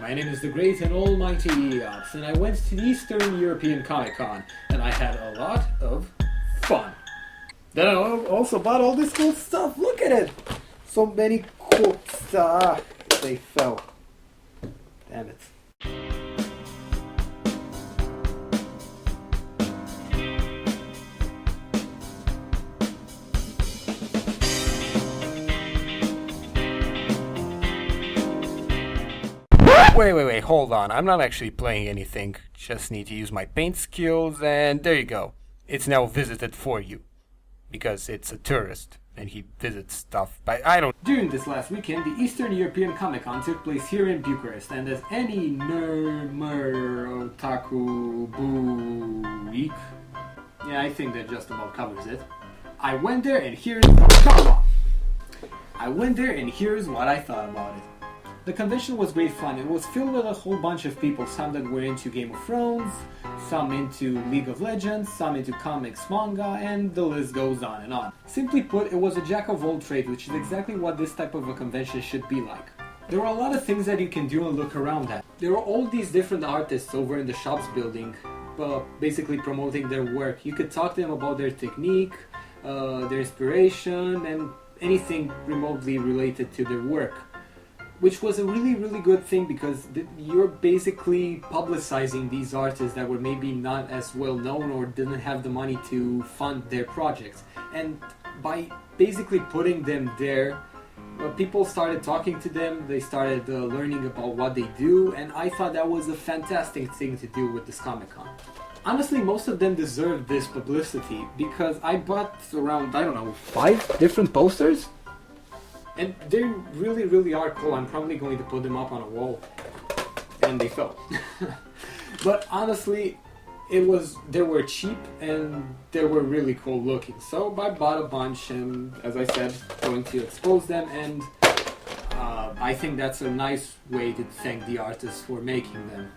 my name is the great and almighty TheGreatEops, and I went to the Eastern European Comic Con, and I had a lot of fun. Then I also bought all this cool stuff. Look at it! So many cool stuff. They fell. Damn it. Wait, hold on. I'm not actually playing anything. Just need to use my paint skills, and there you go. It's now visited for you. Because it's a tourist, and he visits stuff, but I don't... During this last weekend, the Eastern European Comic Con took place here in Bucharest, and as any otaku, boo, geek, yeah, I think that just about covers it. I went there, and here's what I thought about it. The convention was great fun. It was filled with a whole bunch of people, some that were into Game of Thrones, some into League of Legends, some into comics, manga, and the list goes on and on. Simply put, it was a jack of all trades, which is exactly what this type of a convention should be like. There were a lot of things that you can do and look around at. There were all these different artists over in the shops building, basically promoting their work. You could talk to them about their technique, their inspiration, and anything remotely related to their work. Which was a really good thing because you're basically publicizing these artists that were maybe not as well known or didn't have the money to fund their projects. And by basically putting them there, people started talking to them, they started learning about what they do, and I thought that was a fantastic thing to do with this Comic-Con. Honestly, most of them deserved this publicity because I bought around, 5 different posters. And they really are cool. I'm probably going to put them up on a wall. And they fell. But honestly, they were cheap and they were really cool looking. So I bought a bunch and, as I said, going to expose them. And I think that's a nice way to thank the artists for making them.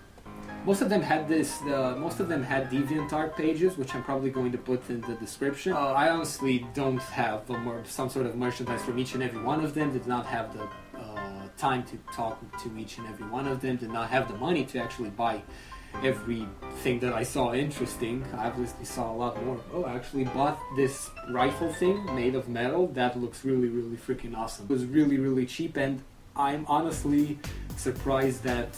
Most of them had deviant art pages, which I'm probably going to put in the description. I honestly don't have some sort of merchandise from each and every one of them. Did not have the time to talk to each and every one of them. Did not have the money to actually buy everything that I saw interesting. I obviously saw a lot more. Oh, I actually bought this rifle thing made of metal. That looks really freaking awesome. It was really cheap, and I'm honestly surprised that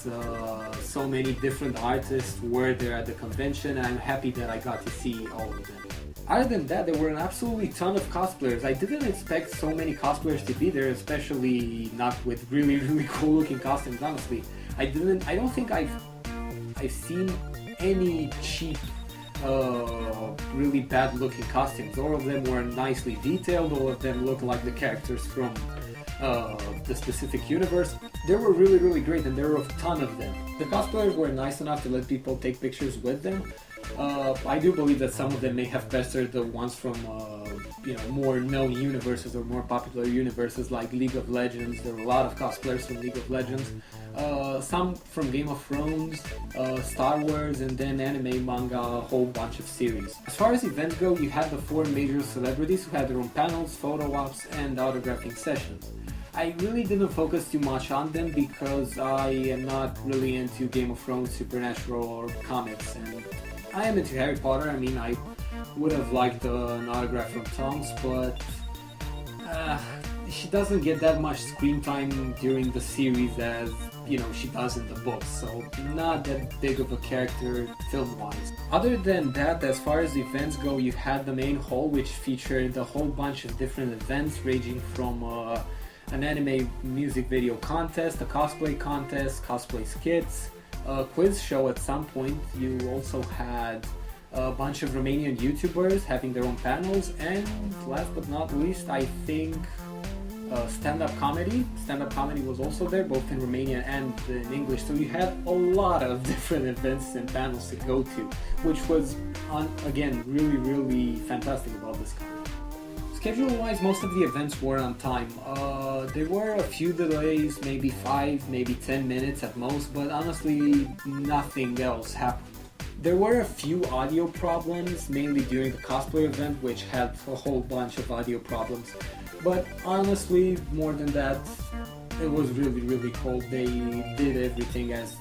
so many different artists were there at the convention, and I'm happy that I got to see all of them. Other than that, there were an absolutely ton of cosplayers. I didn't expect so many cosplayers to be there, especially not with really cool looking costumes, honestly. I don't think I've seen any cheap, really bad looking costumes. All of them were nicely detailed, all of them looked like the characters from the specific universe. They were really great, and there were a ton of them. The cosplayers were nice enough to let people take pictures with them. I do believe that some of them may have pestered the ones from more known universes or more popular universes like League of Legends. There were a lot of cosplayers from League of Legends. Some from Game of Thrones, Star Wars, and then anime, manga, a whole bunch of series. As far as events go, you had the 4 major celebrities who had their own panels, photo ops, and autographing sessions. I really didn't focus too much on them because I am not really into Game of Thrones, Supernatural, or comics, and I am into Harry Potter. I mean, I would have liked an autograph from Tom's, but she doesn't get that much screen time during the series as, she does in the books, so not that big of a character film-wise. Other than that, as far as events go, you had the main hall, which featured a whole bunch of different events ranging from an anime music video contest, a cosplay contest, cosplay skits, a quiz show at some point. You also had a bunch of Romanian YouTubers having their own panels, and last but not least, I think stand-up comedy. Stand-up comedy was also there, both in Romanian and in English, so you had a lot of different events and panels to go to, which was, again, really fantastic about this con. Schedule-wise, most of the events were on time. There were a few delays, maybe 5, maybe 10 minutes at most, but honestly, nothing else happened. There were a few audio problems, mainly during the cosplay event, which had a whole bunch of audio problems. But honestly, more than that, it was really, really cold. They did everything as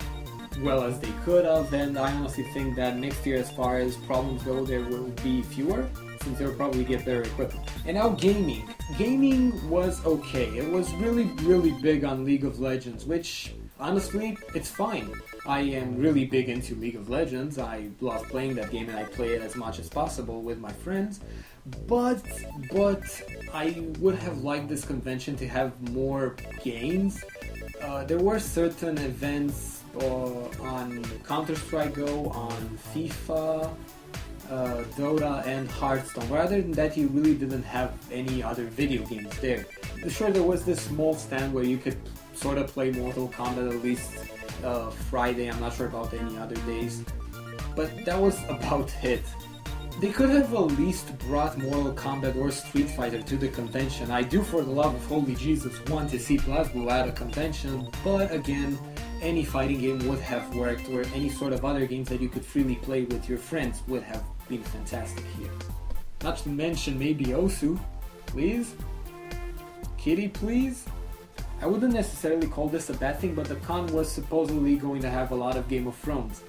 well as they could have, and I honestly think that next year, as far as problems go, there will be fewer, since they'll probably get better equipment. And now gaming. Gaming was okay. It was really, really big on League of Legends, which, honestly, it's fine. I am really big into League of Legends. I love playing that game and I play it as much as possible with my friends. But I would have liked this convention to have more games. There were certain events on Counter-Strike Go, on FIFA, Dota and Hearthstone. But other than that, you really didn't have any other video games there. Sure, there was this small stand where you could sort of play Mortal Kombat, at least Friday. I'm not sure about any other days. But that was about it. They could have at least brought Mortal Kombat or Street Fighter to the convention. I do, for the love of holy Jesus, want to see BlazBlue at a convention, but again, any fighting game would have worked, or any sort of other games that you could freely play with your friends would have been fantastic here. Not to mention maybe Osu, please? Kitty, please? I wouldn't necessarily call this a bad thing, but the con was supposedly going to have a lot of Game of Thrones.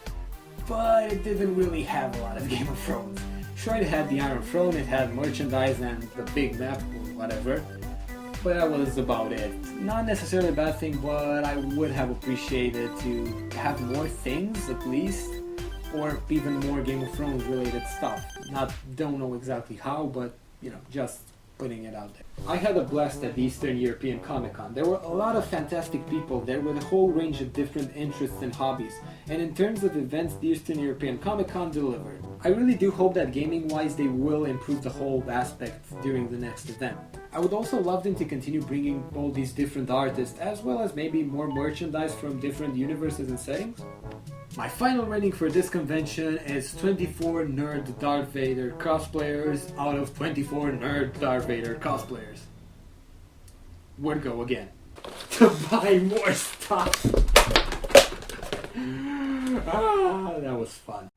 But it didn't really have a lot of Game of Thrones. Sure, it had the Iron Throne, it had merchandise and the big map or whatever, but that was about it. Not necessarily a bad thing, but I would have appreciated to have more things at least, or even more Game of Thrones related stuff. Don't know exactly how, but just putting it out there. I had a blast at the Eastern European Comic Con. There were a lot of fantastic people there with a whole range of different interests and hobbies, and in terms of events, the Eastern European Comic Con delivered. I really do hope that gaming wise they will improve the whole aspect during the next event. I would also love them to continue bringing all these different artists, as well as maybe more merchandise from different universes and settings. My final rating for this convention is 24 nerd Darth Vader cosplayers out of 24 nerd Darth Vader cosplayers. Would go again. To buy more stuff. That was fun.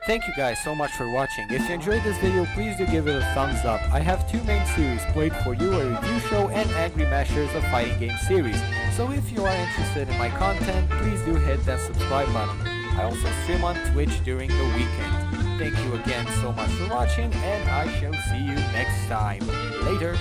Thank you guys so much for watching. If you enjoyed this video, please do give it a thumbs up. I have two main series, Played For You, a review show, and Angry Masherz, a fighting game series. So if you are interested in my content, please do hit that subscribe button. I also stream on Twitch during the weekend. Thank you again so much for watching, and I shall see you next time. Later!